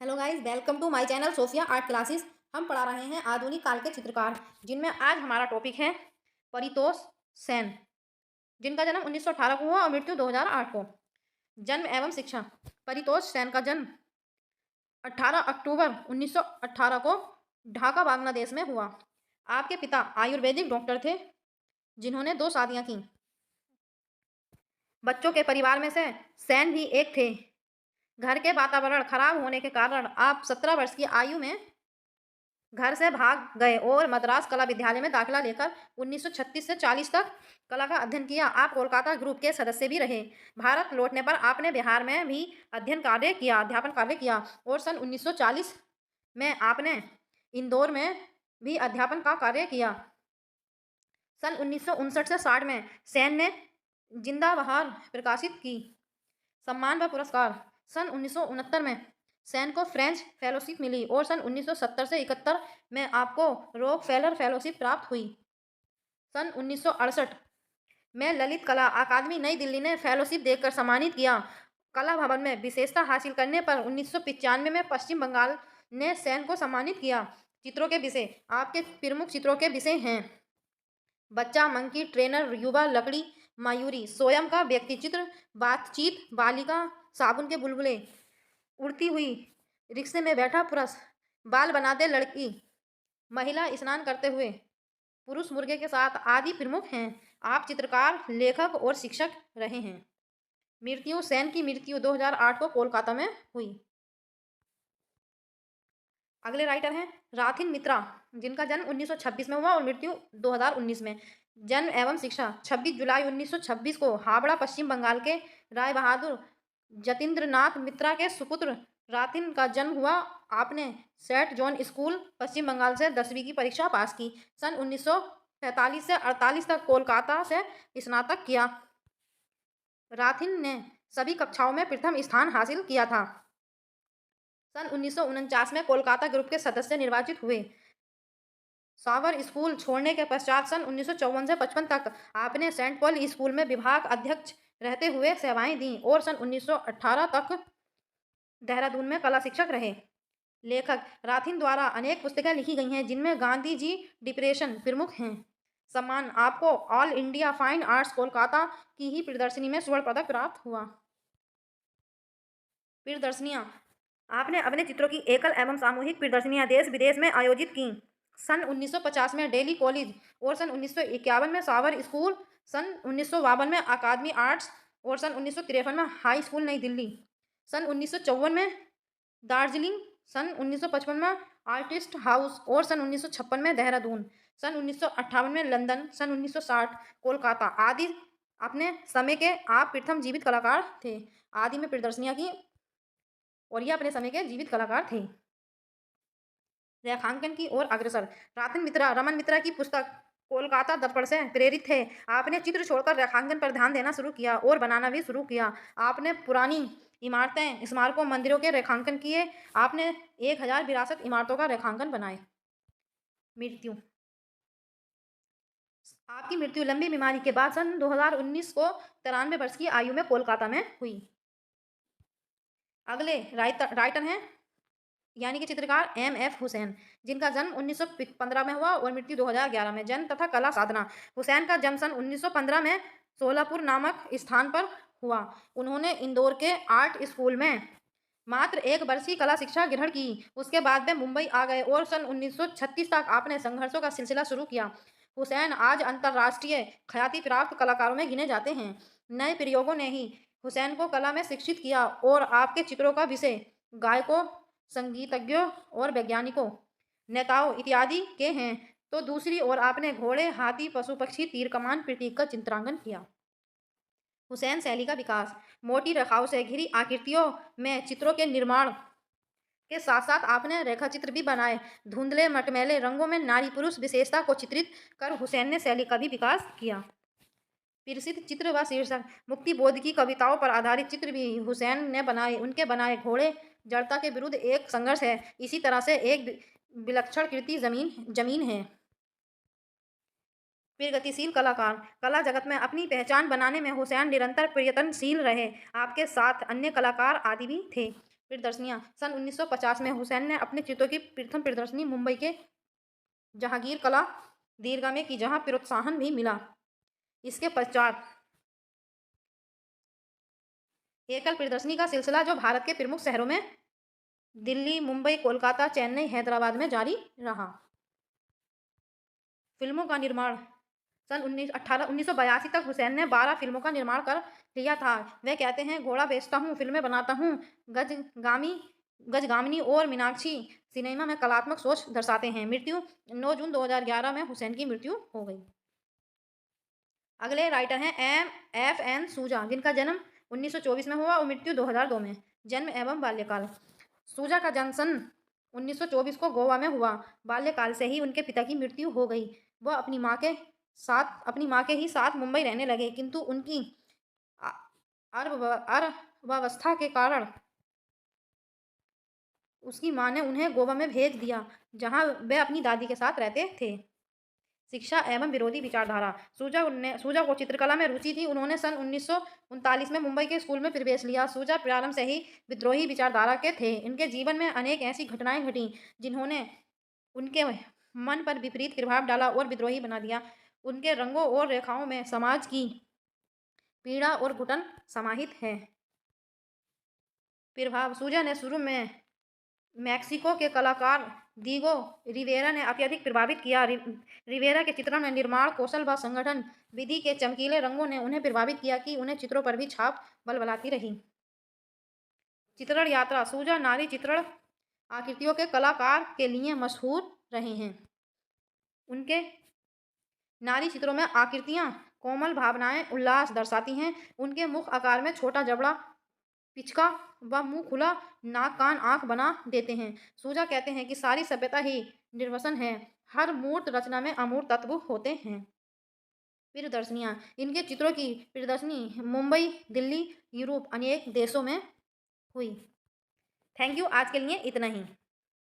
Hello guys, welcome to my channel Sofia art classes. हम पढ़ा रहे हैं आधुनिक काल के चित्रकार, जिनमें आज हमारा टॉपिक है परितोष सेन, जिनका जन्म 1918 को हुआ और मृत्यु 2008 को। जन्म एवं शिक्षा। परितोष सेन का जन्म 18 अक्टूबर 1918 को ढाका बांग्लादेश में हुआ। आपके पिता आयुर्वेदिक डॉक्टर थे, जिन्होंने 2 शादियां की। बच्चों के परिवार में से सेन भी एक थे। घर के वातावरण खराब होने के कारण आप 17 वर्ष की आयु में घर से भाग गए और मद्रास कला विद्यालय में दाखिला लेकर 1936 से 40 तक कला का अध्ययन किया। आप कोलकाता ग्रुप के सदस्य भी रहे। भारत लौटने पर आपने बिहार में भी अध्यापन कार्य किया और सन 1940 में आपने इंदौर में भी अध्यापन का कार्य किया। सन 1959 से 60 में सेन ने जिंदा बहार प्रकाशित की। सम्मान व पुरस्कार। सन 1969 में सेन को फ्रेंच फेलोशिप मिली और सन 1970 से 71 में आपको रॉकफेलर फेलोशिप प्राप्त हुई। सन 1968 में ललित कला अकादमी नई दिल्ली ने फेलोशिप देकर सम्मानित किया। कला भवन में विशेषता हासिल करने पर 1995 में पश्चिम बंगाल ने सेन को सम्मानित किया। चित्रों के विषय। आपके प्रमुख चित्रों के विषय हैं बच्चा, मंकी ट्रेनर, युवा, लकड़ी, मयूरी, स्वयं का व्यक्ति चित्र, बातचीत, बालिका, साबुन के बुलबुले, उड़ती हुई, रिक्शे में बैठा पुरुष, बाल बनाते लड़की, महिला स्नान करते हुए, पुरुष मुर्गे के साथ आदि प्रमुख हैं। आप चित्रकार, लेखक और शिक्षक रहे हैं। मृत्यु। सेन की मृत्यु 2008 को कोलकाता में हुई। अगले राइटर हैं राथिन मित्रा, जिनका जन्म 1926 में हुआ और मृत्यु 2019 में। जन्म एवं शिक्षा। 26 जुलाई 1926 को हावड़ा, पश्चिम बंगाल के राय बहादुर जतीन्द्रनाथ मित्रा के सुपुत्र राथिन का जन्म हुआ। आपने सेंट जॉन स्कूल, पश्चिम बंगाल से 10वीं की परीक्षा पास की। सन 1945 से 48 तक कोलकाता से स्नातक किया। राथिन ने सभी कक्षाओं में प्रथम स्थान हासिल किया था। सन 1949 में कोलकाता ग्रुप के सदस्य निर्वाचित हुए। सावर स्कूल छोड़ने के पश्चात सन 1954 से 55 तक आपने सेंट पॉल स्कूल में विभाग अध्यक्ष रहते हुए सेवाएं दी और सन 1918 तक देहरादून में कला शिक्षक रहे। लेखक। राथिन द्वारा अनेक पुस्तकें लिखी गई हैं, जिनमें गांधी जी डिप्रेशन प्रमुख हैं। सम्मान। आपको all India fine arts Kolkata की ही प्रदर्शनी में स्वर्ण पदक प्राप्त हुआ। प्रदर्शनियां। आपने अपने चित्रों की एकल एवं सामूहिक प्रदर्शनियां देश विदेश में आयोजित की। सन 1950 में दिल्ली कॉलेज और सन 1951 में सावर स्कूल, सन 1952 में अकादमी आर्ट्स और सन 1953 में हाई स्कूल नई दिल्ली, सन 1954 में दार्जिलिंग, सन 1955 में आर्टिस्ट हाउस और सन 1956 में देहरादून, सन 1958 में लंदन, सन 1960 कोलकाता आदि अपने समय के आप प्रथम जीवित कलाकार थे। आदि में प्रदर्शनियां की और ये अपने समय के जीवित कलाकार थे। रेखांकन की ओर अग्रसर। रमन मित्रा की पुस्तक कोलकाता दर्पण से प्रेरित थे। आपने चित्र छोड़कर रेखांकन पर ध्यान देना शुरू किया और बनाना भी शुरू किया। आपने पुरानी इमारतें, स्मारकों, मंदिरों के रेखांकन किए। आपने 1000 विरासत इमारतों का रेखांकन बनाए। मृत्यु। आपकी मृत्यु लंबी बीमारी के बाद सन 2019 को 93 वर्ष की आयु में कोलकाता में हुई। अगले राइटर हैं यानी कि चित्रकार M.F. हुसैन, जिनका जन्म 1915 में हुआ और मृत्यु 2011 में। जन्म तथा कला साधना। हुसैन का जन्म सन 1915 में सोलापुर नामक स्थान पर हुआ। उन्होंने इंदौर के आर्ट स्कूल में मात्र 1 वर्ष की कला शिक्षा ग्रहण की। उसके बाद वे मुंबई आ गए और सन 1936 तक आपने संघर्षों का सिलसिला शुरू किया। हुसैन आज अंतर्राष्ट्रीय ख्याति प्राप्त कलाकारों में गिने जाते हैं। नए प्रयोगों ने ही हुसैन को कला में शिक्षित किया और आपके चित्रों का विषय गायकों, संगीतज्ञों और वैज्ञानिकों, नेताओं इत्यादि के हैं, तो दूसरी ओर आपने घोड़े, हाथी, पशु पक्षी, तीर कमान, प्रतीक का चित्रांकन किया। हुसैन शैली का विकास। मोटी रेखाओं से घिरी आकृतियों में चित्रों के निर्माण के साथ साथ आपने रेखाचित्र भी बनाए। धुंधले मटमैले रंगों में नारी पुरुष विशेषता को चित्रित कर हुसैन ने शैली का भी विकास किया। प्रसिद्ध चित्र व शीर्षक। मुक्ति बोध की कविताओं पर आधारित चित्र भी हुसैन ने बनाए। उनके बनाए घोड़े जड़ता के विरुद्ध एक संघर्ष है। इसी तरह से एक विलक्षण कृति जमीन है। प्रगतिशील कलाकार। कला जगत में अपनी पहचान बनाने में हुसैन निरंतर प्रयत्नशील रहे। आपके साथ अन्य कलाकार आदि भी थे। प्रदर्शनियाँ। सन 1950 में हुसैन ने अपने चित्रों की प्रथम प्रदर्शनी मुंबई के जहांगीर कला दीर्घा में की, जहां प्रोत्साहन भी मिला। इसके पश्चात एकल प्रदर्शनी का सिलसिला, जो भारत के प्रमुख शहरों में दिल्ली, मुंबई, कोलकाता, चेन्नई, हैदराबाद में जारी रहा। फिल्मों का निर्माण। सन 1982 तक हुसैन ने 12 फिल्मों का निर्माण कर लिया था। वे कहते हैं, घोड़ा बेचता हूँ, फिल्में बनाता हूँ, गजगामिनी और मीनाक्षी सिनेमा में कलात्मक सोच दर्शाते हैं। मृत्यु 9 जून 2011 में हुसैन की मृत्यु हो गई। अगले राइटर हैं F.N. सूजा, जिनका जन्म 1924 में हुआ और मृत्यु 2002 में। जन्म एवं बाल्यकाल। सूजा का जन्म सन 1924 को गोवा में हुआ। बाल्यकाल से ही उनके पिता की मृत्यु हो गई। वह अपनी माँ के ही साथ मुंबई रहने लगे, किंतु उनकी अर्थव्यवस्था के कारण उसकी माँ ने उन्हें गोवा में भेज दिया, जहाँ वे अपनी दादी के साथ रहते थे। शिक्षा एवं विरोधी विचारधारा। सूजा को चित्रकला में रुचि थी। उन्होंने सन 1939 में मुंबई के स्कूल में प्रवेश लिया। सूजा प्रारंभ से ही विद्रोही विचारधारा के थे। इनके जीवन में अनेक ऐसी घटनाएं घटी जिन्होंने उनके मन पर विपरीत प्रभाव डाला और विद्रोही बना दिया। उनके रंगों और रेखाओं में समाज की पीड़ा और घुटन समाहित है। प्रभाव। सूजा ने शुरू में मैक्सिको के कलाकार दीगो रिवेरा ने अत्यधिक प्रभावित किया। रिवेरा के चित्रण में निर्माण कौशल व संगठन विधि के चमकीले रंगों ने उन्हें प्रभावित किया कि उन्हें चित्रों पर भी छाप बलबलाती रही। चित्रण यात्रा। सूजा नारी चित्रण आकृतियों के कलाकार के लिए मशहूर रहे हैं। उनके नारी चित्रों में आकृतियां कोमल भावनाएं, उल्लास दर्शाती हैं। उनके मुख आकार में छोटा जबड़ा, पिचका व मुंह खुला, नाक, कान, आंख बना देते हैं। सूजा कहते हैं कि सारी सभ्यता ही निर्वसन है, हर मूर्त रचना में अमूर्त तत्व होते हैं। प्रदर्शनियाँ। इनके चित्रों की प्रदर्शनी मुंबई, दिल्ली, यूरोप, अनेक देशों में हुई। Thank you. आज के लिए इतना ही।